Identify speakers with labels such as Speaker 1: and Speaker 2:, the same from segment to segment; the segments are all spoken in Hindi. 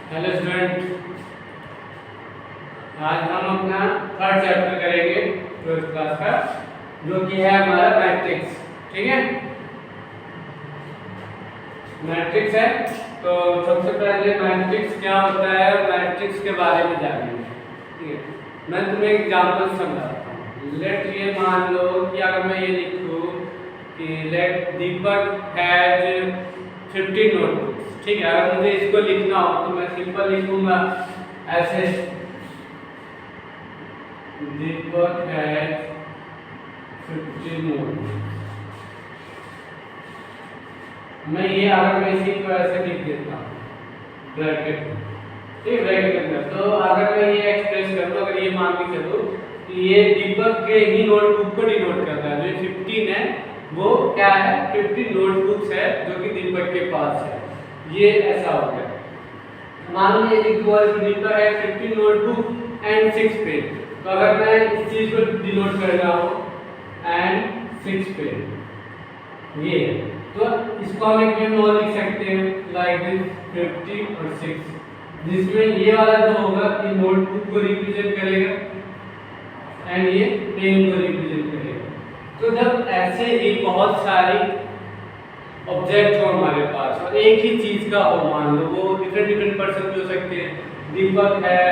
Speaker 1: हेलो स्टूडेंट, आज हम अपना थर्ड चैप्टर करेंगे ट्वेल्थ क्लास का, जो कि है हमारा मैट्रिक्स। ठीक है, मैट्रिक्स है। तो सबसे पहले मैट्रिक्स क्या होता है, मैट्रिक्स के बारे में जानेंगे। ठीक है, मैं तुम्हें एग्जांपल समझाता हूँ। लेट ये मान लो कि अगर मैं ये लिखूँ कि लेट दीपक हैज 50 नोटबुक्स। ठीक है, अगर मुझे इसको लिखना हो तो मैं सिंपल लिखूंगा ऐसे, दीपक हैज 50 नोटबुक्स। मैं ये अगर मैं इसी को ऐसे लिख देता हूँ ब्रैकेट में, ठीक है, ब्रैकेट के अंदर। तो अगर मैं ये एक्सप्रेस करूँ, अगर ये मान के चलूँ कि ये दीपक के ही नोटबुक को डिनोट करता है। जो 15 है वो क्या है, 50 नोटबुक्स है जो कि दीपक के पास है। ये ऐसा हो गया। मान लीजिए दीपक है 50 नोटबुक एंड 6 पेन। तो अगर मैं इस चीज को डिनोट कर रहा हूँ एंड 6 पेन, ये तो इसको हम एक वे में और लिख सकते हैं लाइक दिस 50 और 6, जिसमें ये वाला जो होगा ये नोटबुक को रिप्रेजेंट करेगा एंड ये पेन को रिप्रेजेंट करेगा। तो जब ऐसे ही बहुत सारी ऑब्जेक्ट हो हमारे पास और एक ही चीज का हो, मान लो वो डिफरेंट पर्सन भी हो सकते हैं, दीपक है,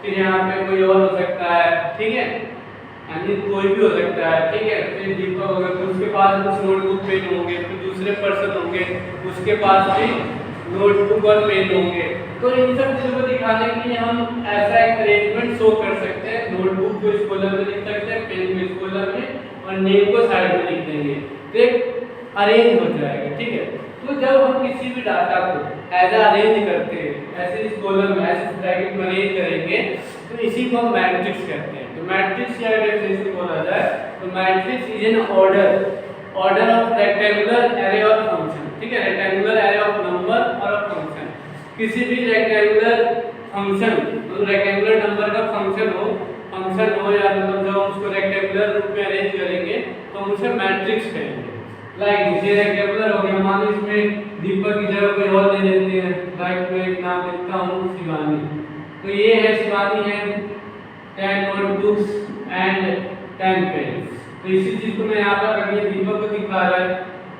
Speaker 1: फिर यहाँ पे कोई और हो सकता है, ठीक है, यानी कोई भी हो सकता है, ठीक है। फिर दीपक होगा तो उसके पास कुछ नोटबुक पेन होंगे, फिर दूसरे पर्सन होंगे उसके पास भी नोटबुक और पेन होंगे। तो इन सब चीजों को दिखाने के लिए हम ऐसा एक अरेंजमेंट शो कर सकते हैं। नोटबुक को इस कॉलम में लिख सकते हैं, पेन को इस कॉलम में और नेम को साइड में लिख देंगे, तो एक अरेंज हो जाएगा। ठीक है, तो जब हम किसी भी डाटा को एज अरेंज करते हैं, ऐसे इस कॉलम में ऐसे ब्रैकेट में अरेंज करेंगे, तो इसी को हम मैट्रिक्स कहते हैं। तो मैट्रिक्स क्या डेफिनेशन बोला जाए तो matrix is an order of rectangular array of function. ठीक है, रेक्टेंगुलर एरे ऑफ नंबर और ऑफ फंक्शन। किसी भी रेक्टेंगुलर फंक्शन, मतलब रेक्टेंगुलर नंबर का फंक्शन हो या मतलब जब हम उसको रेक्टेंगुलर रूप में अरेंज करेंगे तो हम उसे मैट्रिक्स कहेंगे। लाइक ये रेक्टेंगुलर हो गया, मान लो इसमें दीपक की जगह कोई और ले लेते हैं, लाइक मैं एक नाम लिखता हूँ शिवानी। तो ये है शिवानी है 10 नोटबुक्स एंड 10 पेन्स। तो इसी चीज को मैं यहाँ पर अगर ये दीपक को दिखा रहा है,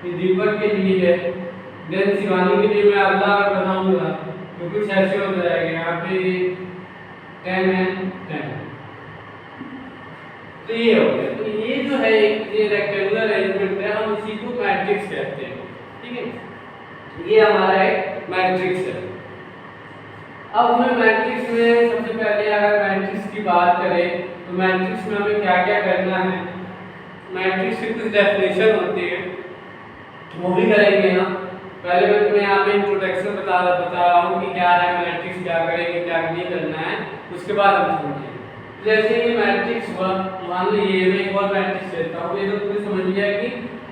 Speaker 1: ये दीपक के लिए है, देन शिवानी के लिए मैं अगला बनाऊंगा तो कुछ ऐसे हो जाएगा। यहाँ पे 10 एंड 10, तो ये हो गया। तो ये जो है ये रेक्टेंगुलर अरेंजमेंट है, हम इसी को मैट्रिक्स कहते हैं। ठीक है, ये हमारा एक मैट्रिक्स है। अब हमें मैट्रिक्स में सबसे पहले अगर मैट्रिक्स की बात करें तो मैट्रिक्स में हमें क्या क्या करना है, मैट्रिक्स की कुछ डेफिनेशन होती है वो भी करेंगे हम। पहले मैं तुम्हें यहाँ पे इंट्रोडक्शन बता रहा हूँ कि क्या है मैट्रिक्स, क्या करेंगे क्या नहीं करना है, उसके बाद हम समझेंगे। जैसे ये मैट्रिक्स हुआ, मान लो ये मैं एक और मैट्रिक्स लेता हूँ, ये तो तुमने समझ लिया कि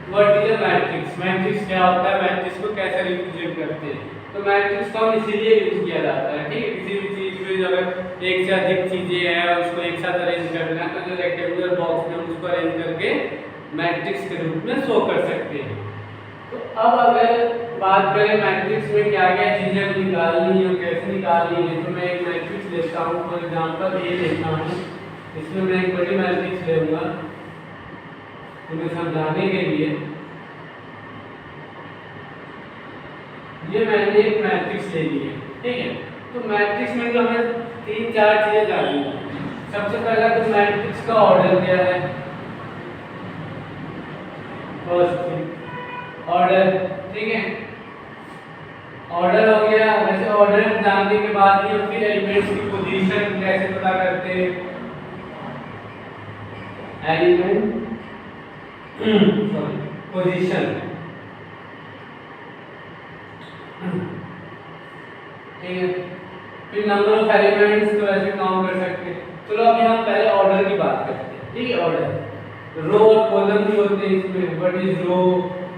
Speaker 1: what is a matrix, matrix क्या होता है, मैट्रिक्स को कैसे रिप्रेजेंट करते हैं। तो मैट्रिक्स का इसीलिए यूज किया जाता है। ठीक है, किसी भी चीज में अगर एक से अधिक चीजें हैं उसको एक साथ अरेंज करना है तो जो रेक्टेंगुलर बॉक्स में उसको अरेंज करके मैट्रिक्स के रूप में शो कर सकते हैं। तो अब अगर बात करें मैट्रिक्स में क्या क्या चीजें निकालनी है, कैसे निकालनी है, तो मैं एक मैट्रिक्स लेता हूँ, फॉर एग्जांपल ये लेता हूँ, इसमें मैं एक बड़ी मैट्रिक्स लूंगा तुम्हें समझाने के लिए। ये मैंने एक मैट्रिक्स ले ली है। ठीक है, तो मैट्रिक्स में तो हमें 3-4 चीजें जाननी है। सबसे पहला तो मैट्रिक्स का ऑर्डर क्या है, फर्स्ट ऑर्डर। ठीक है, ऑर्डर हो गया। वैसे ऑर्डर जानने के बाद ही हम फिर एलिमेंट्स की पोजीशन कैसे पता करते हैं, एलिमेंट पोजीशन। ठीक है, फिर नंबर ऑफ एलिमेंट्स तो ऐसे काउंट कर सकते हैं। चलो अभी हम पहले ऑर्डर की बात करते हैं। ठीक है, ऑर्डर रो और कॉलम भी होते हैं इसमें, what is row,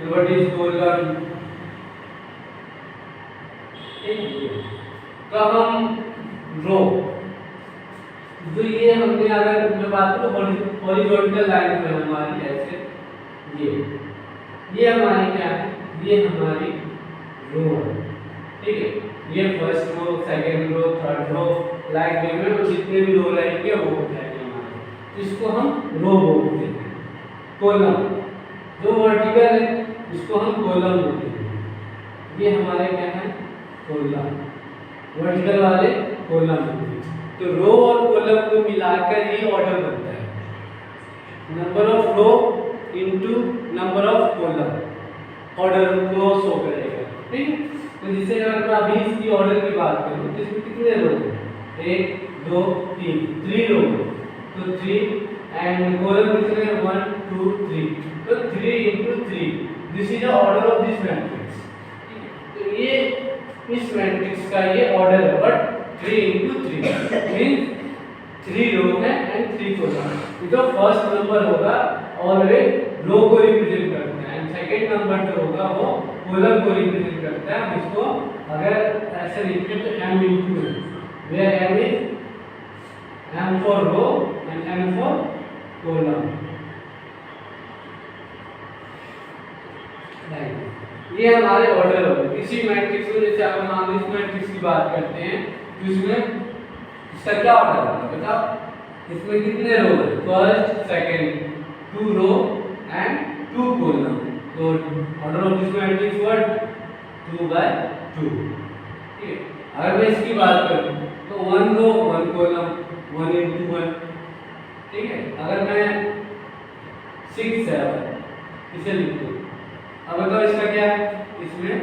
Speaker 1: what is column. तो हम रो, जो ये हमने अगर मैं बात करूँ हॉरिजॉन्टल लाइन में हमारी ऐसे ये हमारी क्या है, ये हमारी रो है। ठीक है। ये first row, second row, third row, like way में जितने भी रो रहेंगे वो हो जाएंगे हमारे। इसको हम रो बोलते हैं। कॉलम जो वर्टिकल है इसको हम कॉलम बोलते हैं। ये हमारे क्या है, कॉलम, वर्टिकल वाले कॉलम होते हैं। तो रो और कॉलम को मिलाकर ये ऑर्डर बनता है, number of row into number of column, order को शो करेगा। ठीक है। तो जैसे अगर मैं अभी इसकी ऑर्डर की बात करूं तो इसमें कितने रो हैं, 1 2 3, 3 रो। तो 3 एंड कॉलम कितने हैं, 1 2 3। तो 3 into 3, this is the order of this matrix. तो ये इस मैट्रिक्स का ये ऑर्डर है, बट 3 into 3 मींस 3 रो है एंड 3 कॉलम। जो फर्स्ट नंबर होगा ऑलवेज रो को रिप्रेजेंट करता है एंड सेकंड नंबर जो होगा वो कॉलम को रिप्रेजेंट करता है। हम इसको अगर ऐसे लिखें तो m into n, where m is m for row and n for column। ये हमारे ऑर्डर हो गए। इसी मैट्रिक्स में जैसे अगर मान लो इस मैट्रिक्स की बात करते हैं तो इसमें इसका क्या ऑर्डर होगा बताओ, इसमें कितने रो है, first second, 2 row and 2 column. तो order of this matrix what, 2 by 2। ठीक है। अगर मैं इसकी बात करूं तो 1 रो 1 कॉलम, 1 into 1। ठीक है। अगर मैं 6 7 इसे लिख दूं, अब बताओ इसका क्या है, इसमें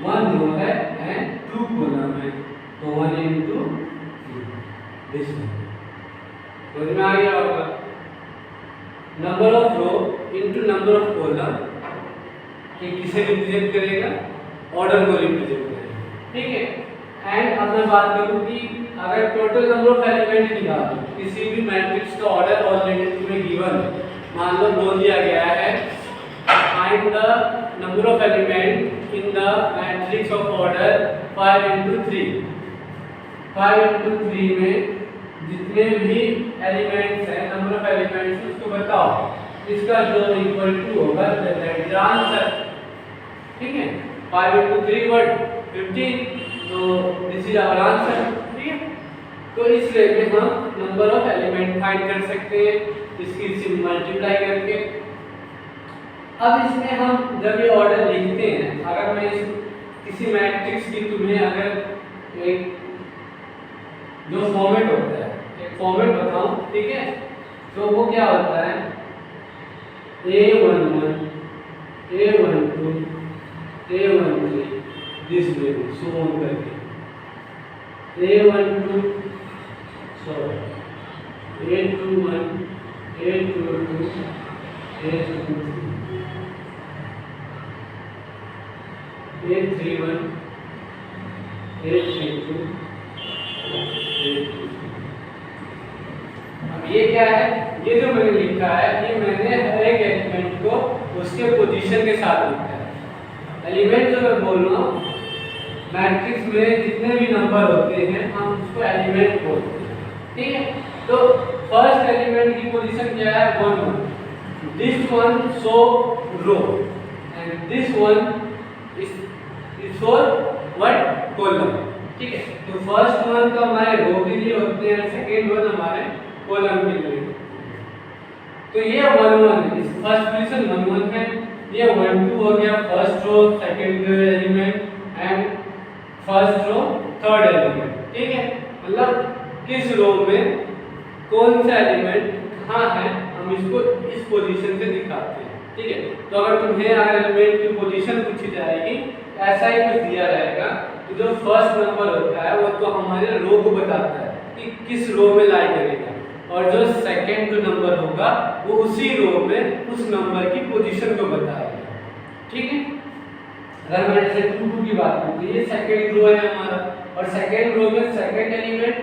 Speaker 1: 1 रो है एंड 2 कॉलम है, तो 1 into 2 दिस समझ में आ गया होगा। Number of row into number of column ये किसे रिप्रेजेंट करेगा, ऑर्डर को रिप्रेजेंट करेगा। ठीक है। एंड अब मैं बात करूं कि अगर टोटल नंबर ऑफ एलिमेंट निकालो किसी भी मैट्रिक्स का ऑर्डर ऑलरेडी तुम्हें गिवन है, मान लो बोल दिया गया है find the number of element in the matrix of order 5 into 3। 5 into 3 में जितने भी एलिमेंट्स हैं, नंबर ऑफ एलिमेंट्स उसको बताओ, इसका जो इक्वल टू होगा दैट इज आंसर। ठीक है। 5 into 3 व्हाट, 15, तो दिस इज आवर आंसर। ठीक है। तो इस वे में हम नंबर ऑफ एलिमेंट फाइंड कर सकते हैं इसकी से मल्टीप्लाई करके। अब इसमें हम जब ये ऑर्डर लिखते हैं, अगर मैं इस किसी मैट्रिक्स की तुम्हें अगर एक जो फॉर्मेट होता है, एक फॉर्मेट बताऊं, ठीक है, तो वो क्या होता है, A11 A12 A13 this way में सो ऑन करके, A12 sorry A21 A22 A23 A31 A32 A32। अब ये क्या है, ये जो मैंने लिखा है ये मैंने हर एक एलिमेंट को उसके पोजीशन के साथ लिखा है। एलिमेंट जो मैं बोल रहा हूँ मैट्रिक्स में जितने भी नंबर होते हैं हम उसको एलिमेंट बोलते हैं। ठीक है। तो फर्स्ट एलिमेंट की पोजीशन क्या है, 1 1, this one so row and this one is for what, column. ठीक है। तो फर्स्ट वन तो हमारे रो के लिए होते हैं, सेकंड वन हमारे कॉलम के लिए। तो ये 1 1 है, इस फर्स्ट पोजीशन 1 1 है, ये 1 2 हो गया first row second element and first row third element. ठीक है। मतलब किस रो में कौन सा एलिमेंट कहाँ है हम इसको इस पोजीशन से दिखाते हैं। ठीक है। तो अगर तुम्हें अगर एलिमेंट की पोजीशन पूछी जाएगी ऐसा ही कुछ दिया रहेगा, तो जो फर्स्ट नंबर होता है वो तो हमारे रो को बताता है कि किस रो में लाई करेगा, और जो सेकंड नंबर होगा वो उसी रो में उस नंबर की पोजीशन को बताएगा। ठीक है। अगर मैं जैसे 2 2 की बात करूं तो ये सेकंड रो है हमारा, और सेकंड रो में सेकंड एलिमेंट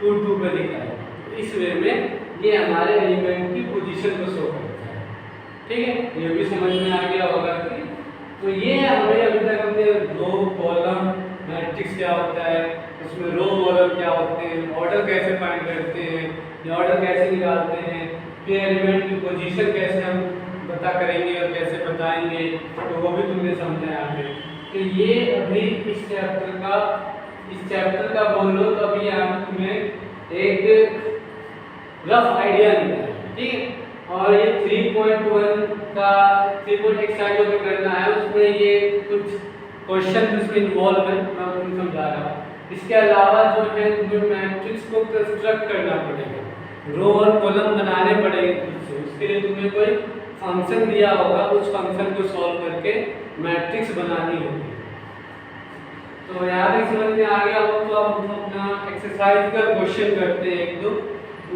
Speaker 1: 2 2 पे लिखा है। इस वे में ये हमारे एलिमेंट की पोजीशन को शो करता है। ठीक है। ये भी समझ में आ गया होगा कि तो ये हमें अभी तक हमने रो कॉलम मैट्रिक्स क्या होता है, उसमें रो कॉलम क्या होते हैं, ऑर्डर कैसे फाइंड करते हैं, या ऑर्डर कैसे निकालते हैं, फिर एलिमेंट की पोजीशन कैसे हम पता करेंगे और कैसे बताएंगे, तो वो भी तुमने समझा यहाँ पे। तो ये अभी इस चैप्टर का बोल लो तो अभी यहाँ तुम्हें एक रफ आइडिया मिला है, ठीक है। और ये 3.1 का 3.1 एक्सरसाइज जो करना है उसमें ये कुछ क्वेश्चन उसमें इन्वॉल्व है, मैं आपको समझा रहा हूँ। इसके अलावा जो है तुम्हें मैट्रिक्स को कंस्ट्रक्ट करना पड़ेगा, रो और कॉलम बनाने पड़ेंगे खुद से। उसके लिए तुम्हें कोई फंक्शन दिया होगा, उस फंक्शन को सॉल्व करके मैट्रिक्स बनानी होगी। तो यहाँ तक समझ में आ गया हो तो अब हम अपना एक्सरसाइज का क्वेश्चन करते हैं एक दो,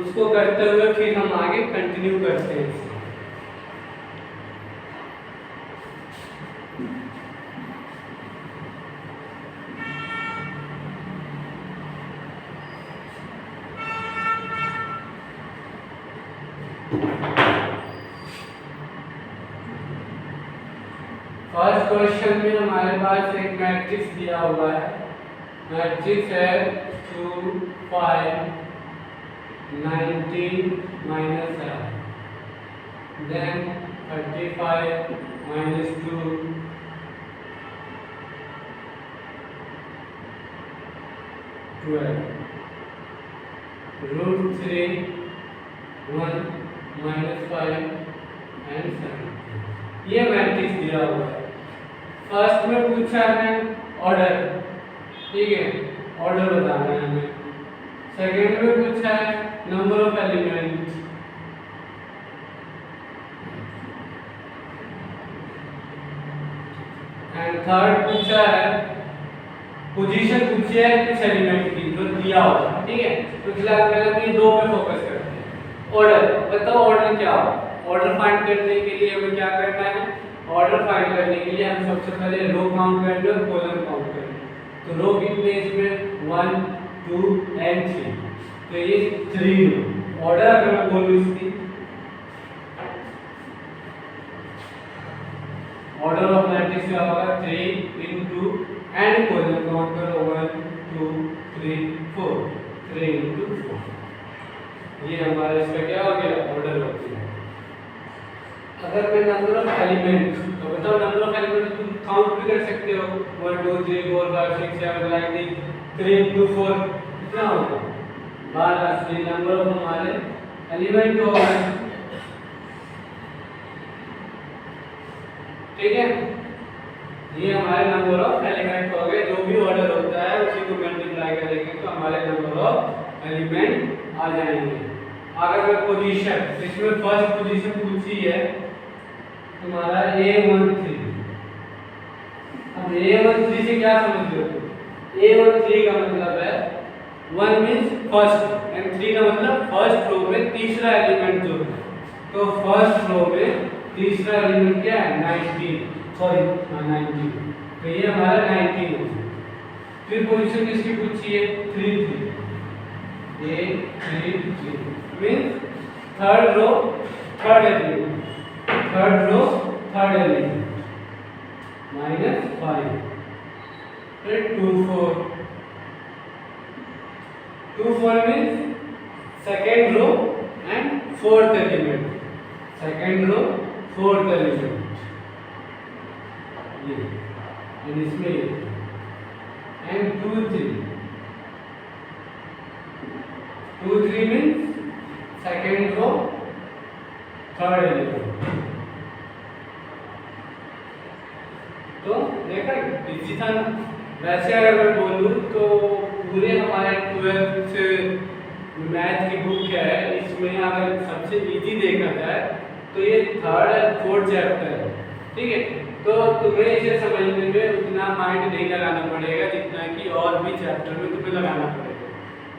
Speaker 1: उसको करते हुए फिर हम आगे कंटिन्यू करते हैं। फर्स्ट क्वेश्चन में हमारे पास एक मैट्रिक्स दिया हुआ है। मैट्रिक्स है 2 5 19 -7, then 35 -2, 12, √3 1 -5 and 7। ये मैट्रिक्स दिया हुआ है। फर्स्ट में पूछा है ऑर्डर, ठीक है, ऑर्डर बताना है हमें। सेकेंड में पूछा है number of elements, and third पूछा है पोजीशन पूछी है कुछ एलिमेंट की जो दिया हुआ है, ठीक है। तो फिलहाल पहले हम ये दो पे फोकस करते हैं। ऑर्डर बताओ, ऑर्डर क्या होगा? ऑर्डर फाइंड करने के लिए हमें क्या करना है? ऑर्डर फाइंड करने के लिए हम सबसे पहले रो काउंट करेंगे और कॉलम काउंट करेंगे। तो रो कितने इसमें 1 2 and 3, तो ये 3 रो। ऑर्डर अगर मैं बोलूं इसकी, ऑर्डर ऑफ मैट्रिक्स क्या होगा? 3 into एंड कॉलम काउंट करो 1 2 3 4, 3 into 4। ये हमारा इसका क्या हो गया? ऑर्डर हो गया। अगर मैं नंबर ऑफ एलिमेंट, तो बताओ नंबर ऑफ एलिमेंट तुम काउंट भी कर सकते हो, 1 2 3 4 5 6 7 लाइक दिस, 3 into 4 कितना होगा? 12। ये नंबर ऑफ हमारे एलिमेंट हो गए, ठीक है। ये हमारे नंबर ऑफ एलिमेंट हो गए। जो भी ऑर्डर होता है उसी को मल्टीप्लाई करेंगे तो हमारे नंबर ऑफ एलिमेंट आ जाएंगे। अगर मैं पोजीशन, इसमें फर्स्ट पोजीशन पूछी है तुम्हारा A13। अब A13 से क्या समझ रहे हो? A13 का मतलब है 1 मींस फर्स्ट एंड 3 का मतलब फर्स्ट रो में तीसरा एलिमेंट जो है। तो फर्स्ट रो में तीसरा एलिमेंट क्या है? 19, सॉरी 19। तो ये हमारा 19 है। फिर पोजीशन किसकी पूछी है? 3 3, A3 3 means third row third element, third row third element -5। फिर 2 4, 2 4 means second row and fourth element, second row fourth element. ये एंड इसमें and 2 3, 2 3 means second row third element. तो देखा इजी था ना। वैसे अगर मैं बोलूँ तो पूरे हमारे 12th मैथ की बुक क्या है, इसमें अगर सबसे इजी देखा जाए तो ये थर्ड एंड फोर्थ चैप्टर है, ठीक है। तो तुम्हें इसे समझने में उतना माइंड नहीं लगाना पड़ेगा जितना कि और भी चैप्टर में तुम्हें लगाना पड़ेगा।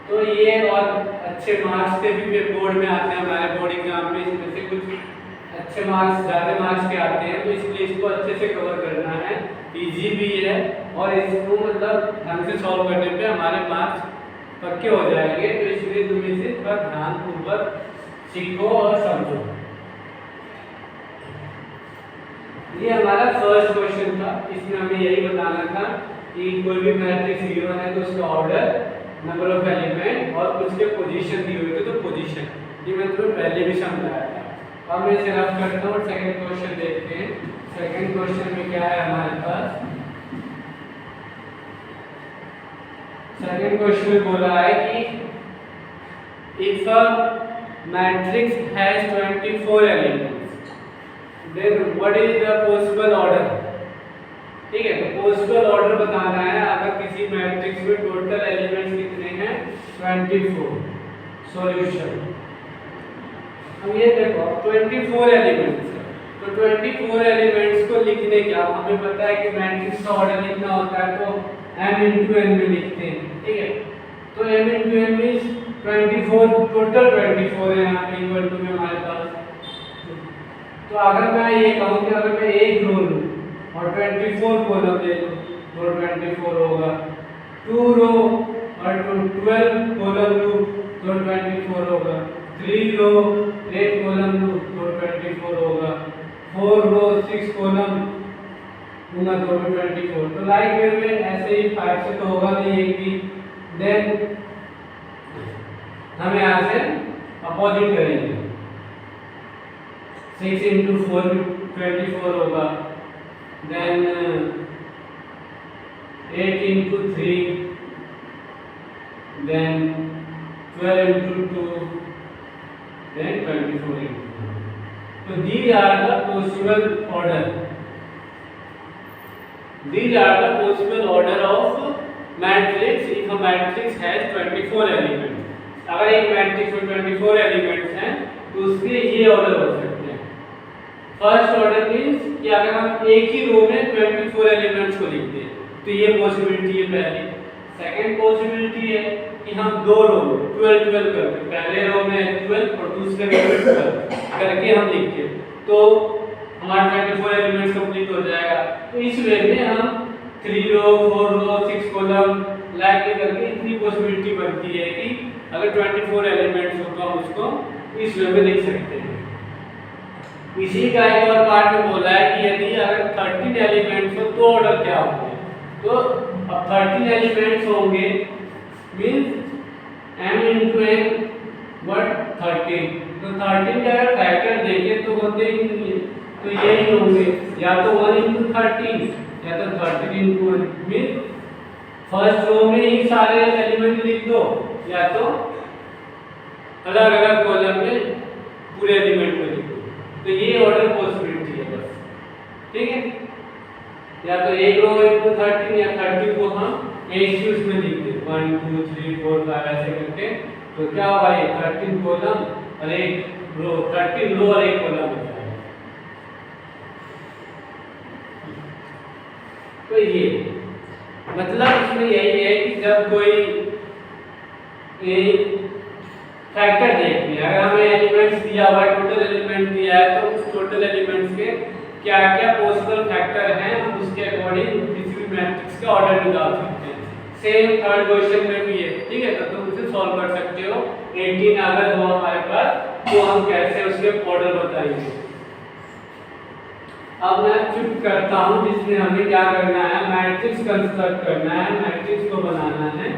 Speaker 1: तो ये और अच्छे मार्क्स से भी बोर्ड में आते हैं, हमारे बोर्ड एग्जाम में इसमें से कुछ अच्छे मार्क्स, ज़्यादा मार्क्स के आते हैं। तो इसलिए इसको अच्छे से कवर करना है, इजी भी है और इसको मतलब ढंग से सॉल्व करने पे हमारे मार्क्स पक्के हो जाएंगे। तो इसलिए तुम इसे थोड़ा ध्यानपूर्वक सीखो और समझो। ये हमारा फर्स्ट क्वेश्चन था। इसमें हमें यही बताना था कि कोई भी मैट्रिक्स गिवन है तो उसका ऑर्डर, नंबर ऑफ एलिमेंट और उसके पोजीशन दी हुई थी, तो पोजीशन ये मैं तुम्हें पहले भी समझाया था। अब मैं इसे रफ करता हूँ और सेकंड क्वेश्चन देखते हैं। सेकंड क्वेश्चन में क्या है हमारे पास? सेकंड क्वेश्चन में बोला है कि if a matrix has 24 elements then what is the possible order. ठीक है, तो पॉसिबल ऑर्डर बताना है अगर किसी मैट्रिक्स में टोटल एलिमेंट्स कितने हैं 24। सॉल्यूशन, अब ये देखो 24 एलिमेंट्स है, तो 24 एलिमेंट्स को लिखने क्या, हमें पता है कि मैट्रिक्स का ऑर्डर लिखना होता है तो m into n में लिखते हैं। ठीक है, तो m into n means 24, total 24 है यहाँ पे इक्वल टू में हमारे पास। तो अगर मैं ये कहूँ कि अगर मैं एक रो लूँ और 24 कॉलम ले लूँ तो 24 होगा, 2 रो और 12 कॉलम लूँ तो 24 होगा, 3 रो 8 कॉलम लूँ तो 24 होगा, 4 रो 6 कॉलम लूँगा तो 24। तो लाइक वे में ऐसे ही 5 से तो होगा नहीं एक भी, देन हम यहाँ से अपोजिट करेंगे, 6 into 4 24 होगा, then 8 into 3, then 12 into 2, then 24 into 2. So these are the possible order. These are the possible order of matrix if a matrix has 24 elements. अगर एक मैट्रिक्स में 24 एलिमेंट्स हैं तो उसके ये ऑर्डर हो सकते हैं। फर्स्ट ऑर्डर मींस कि अगर हम एक ही रो में 24 एलिमेंट्स को लिखते हैं तो ये पॉसिबिलिटी है पहली। सेकंड पॉसिबिलिटी है कि हम दो रो 12 12 करके, पहले रो में 12 और दूसरे रो में 12 करके हम लिखते तो हमारा 24 एलिमेंट्स कंप्लीट हो जाएगा। तो इस वे में हम 3 रो 4 रो 6 कॉलम लाइक करके इतनी पॉसिबिलिटी बनती है कि अगर 24 एलिमेंट्स हो तो हम उसको इस वे में लिख सकते हैं। इसी का एक और पार्ट में बोला है कि यदि अगर 13 एलिमेंट्स हो तो ऑर्डर क्या होंगे। तो अब 13 एलिमेंट्स होंगे means m into n what 13। तो 13 का अगर फैक्टर देखें तो होते ही तो यही होंगे, या तो 1 into 13 या तो 13 into 1 मींस फर्स्ट रो में ही सारे एलिमेंट लिख दो या तो अलग अलग कॉलम में पूरे एलिमेंट को लिख दो। तो ये ऑर्डर पॉसिबिलिटी है बस। ठीक है, या तो एक रो into 13 या 13 को हम एक ही उसमें लिख दे 1 2 3 4 5 ऐसे करके। तो क्या होगा, ये 13 कॉलम और एक रो, 13 रो और एक कॉलम होता है। तो ये मतलब इसमें यही है कि जब कोई फैक्टर देखते हैं, अगर हमें एलिमेंट्स दिया हुआ है, टोटल एलिमेंट दिया है, तो उस टोटल एलिमेंट्स के क्या क्या पॉसिबल फैक्टर हैं हम उसके अकॉर्डिंग किसी भी मैट्रिक्स का ऑर्डर निकाल सकते हैं। सेम थर्ड क्वेश्चन में भी है। ठीक है, तो तुम उसे सॉल्व कर सकते हो। 18 अगर हो हमारे पास तो हम कैसे उसके ऑर्डर बताएंगे। अब मैं फिर करता हूं जिसमें हमें क्या करना है, मैट्रिक्स कंस्ट्रक्ट करना है, मैट्रिक्स को बनाना है।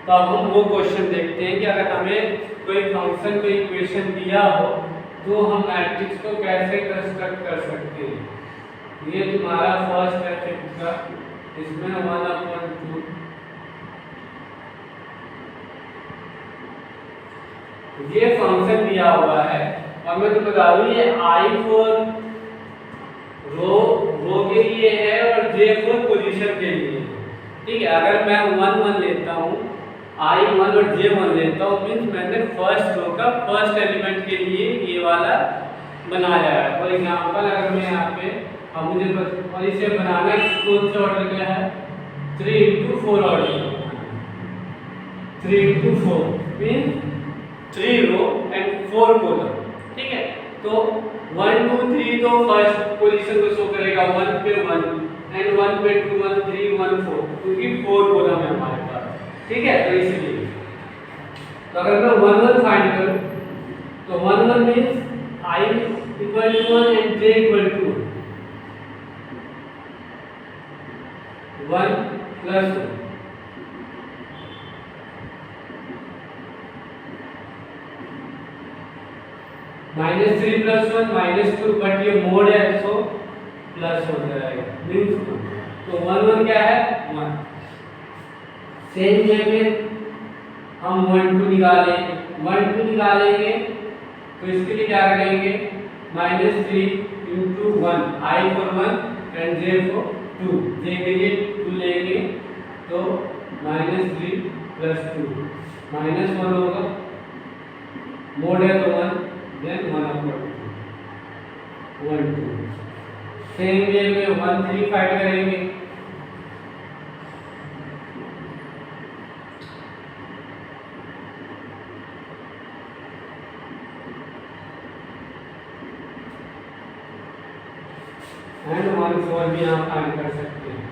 Speaker 1: तो अब हम वो क्वेश्चन देखते हैं कि अगर हमें कोई फंक्शन कोई इक्वेशन दिया हो तो हम मैट्रिक्स को कैसे कंस्ट्रक्ट कर सकते हैं। ये तुम्हारा फर्स्ट है फिफ्थ का, इसमें 1/2 ये फंक्शन दिया हुआ है और मैं तो बता दूं ये i फॉर रो के लिए है और j फॉर पोजीशन के लिए। ठीक है, अगर मैं 1 1 लेता हूँ, i1 और j1 लेता हूँ मींस मैंने फर्स्ट रो का फर्स्ट एलिमेंट के लिए ये वाला बनाया है। फॉर एग्जांपल अगर मैं यहाँ पे अब मुझे और इसे बनाना कौन से ऑर्डर का है, 3 into 4 order, 3 into 4 means 3 row and 4 column. ठीक है, तो 1 2 3 तो फर्स्ट पोजीशन को शो करेगा 1 पे 1 एंड 1 पे 2 1 3 1 4 क्योंकि 4 कॉलम है हमारे पास। ठीक है, तो इसलिए तो अगर मैं 1 1 फाइंड करूं तो 1 1 means i equal to 1 and j equal to 1 plus 1। -3 plus 1 -2 but ये मोड है तो प्लस हो जाएगा मींस तो 1 1 क्या है 1। सेम वे में हम 1 2 निकालेंगे, 1 2 निकालेंगे तो इसके लिए क्या करेंगे, -3 into 1, I for 1 and J for 2, J के लिए 2 लेंगे तो -3 plus 2 -1 होगा, मोड है तो 1 then 1/2 1 2। सेम वे में 1 3 फाइंड करेंगे, एंड 1 4 भी आप फाइंड कर सकते हैं।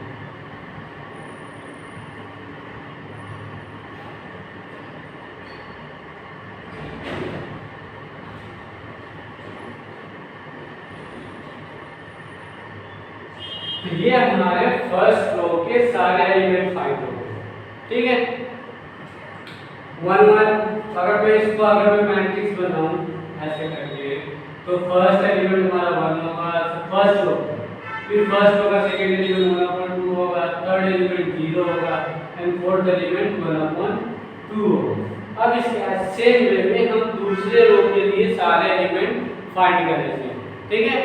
Speaker 1: तो ये हमारे फर्स्ट रो के सारे एलिमेंट फाइंड हो गए, ठीक है। 1 1 अगर मैं मैट्रिक्स बनाऊं ऐसे करके तो फर्स्ट एलिमेंट हमारा 1 होगा, फर्स्ट रो, फिर फर्स्ट होगा, सेकंड एलिमेंट 1/2 होगा, थर्ड एलिमेंट 0 होगा एंड फोर्थ एलिमेंट 1/2 होगा। अब इसके सेम वे में हम दूसरे रो के लिए सारे एलिमेंट फाइंड करेंगे, ठीक है।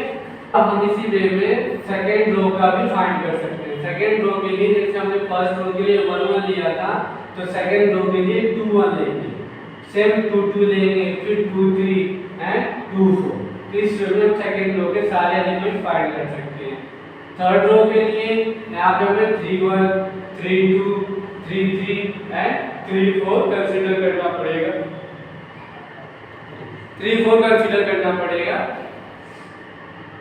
Speaker 1: अब हम इसी वे में सेकंड रो का भी फाइंड कर सकते हैं। सेकंड रो के लिए जैसे हमने फर्स्ट रो के लिए 1 1 लिया था तो सेकंड रो के लिए 2 1 लेंगे, सेम 2 2 लेंगे, फिर 2 3 एंड 2 4। इस वे में सेकंड रो के सारे एलिमेंट फाइंड कर सकते हैं। थर्ड रो के लिए यहाँ पे हमें 3 1 3 2 3 3 एंड 3 4 कंसीडर करना पड़ेगा, 3 4 कंसीडर करना पड़ेगा,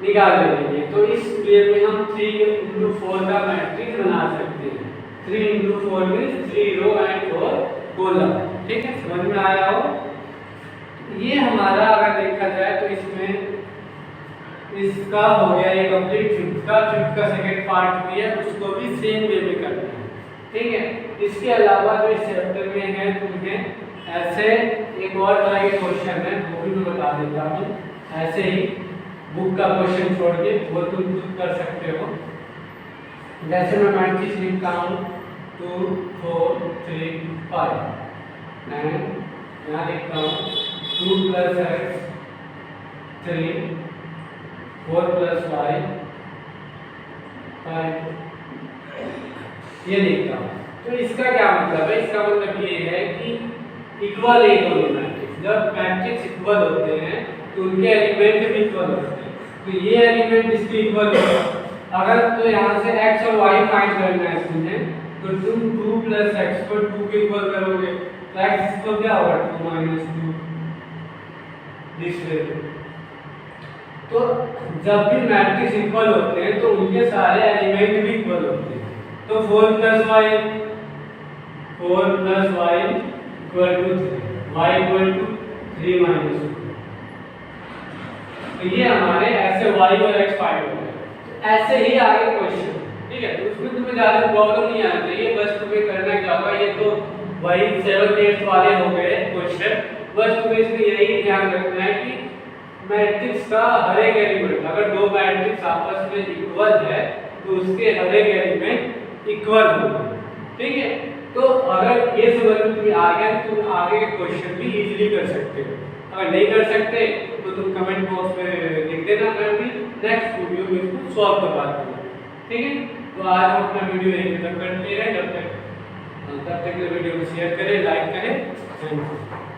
Speaker 1: निकाल लेंगे। तो इस वे में हम 3 into 4 का मैट्रिक्स बना सकते हैं। 3 into 4 means 3 row and 4 column, ठीक है, समझ में आया हो। ये हमारा अगर देखा जाए तो इसमें इसका हो गया ये कंप्लीट। फिफ्थ का सेकंड पार्ट भी है, उसको भी सेम वे में करना है, ठीक है। इसके अलावा जो इस चैप्टर में है तुम्हें ऐसे एक और तरह के क्वेश्चन है वो भी मैं बता देता हूँ, ऐसे ही बुक का क्वेश्चन छोड़ के वो तुम खुद कर सकते हो। जैसे मैं मैट्रिक्स लिखता हूँ 2 4 3 5 एंड यहाँ लिखता हूँ 2 + x 3 4 + y 5, ये लिखता हूँ। तो इसका क्या मतलब है, इसका मतलब ये है कि इक्वल है दोनों मैट्रिक्स। जब मैट्रिक्स इक्वल होते हैं तो उनके एलिमेंट भी इक्वल होते हैं, तो ये एलिमेंट इसके इक्वल होगा। अगर तो यहाँ से x और y फाइंड करना है तुम्हें तो तुम 2 + x को 2 के इक्वल करोगे तो x तो क्या होगा 2 - 2 दिस वे। तो जब भी मैट्रिक्स इक्वल होते हैं तो उनके सारे एलिमेंट भी इक्वल होते हैं। तो 4 + y 4 + y = 3, y = 3 - 2। तो ये हमारे ऐसे y और x फाइंड हो गए। तो ऐसे ही आगे क्वेश्चन, ठीक है। तो उसमें तुम्हें ज़्यादा प्रॉब्लम नहीं आना चाहिए, बस तुम्हें करना क्या होगा, ये तो वही 7th 8th वाले हो गए क्वेश्चन। बस तुम्हें इसमें यही ध्यान रखना है कि मैट्रिक्स का हर एक एलिमेंट, अगर दो मैट्रिक्स आपस में इक्वल है तो उसके हर एक एलिमेंट इक्वल होगा, ठीक है। तो अगर ये समझ में तुम्हें आ गया तो तुम आगे के क्वेश्चन भी इजीली कर सकते हो। अगर नहीं कर सकते तो तुम कमेंट बॉक्स में लिख देना, मैं भी नेक्स्ट वीडियो में इसको सॉल्व करवा दूंगा, ठीक है। तो आज हम अपना वीडियो यहीं खत्म करते हैं। तब तक वीडियो को शेयर करें, लाइक करें। Thank you.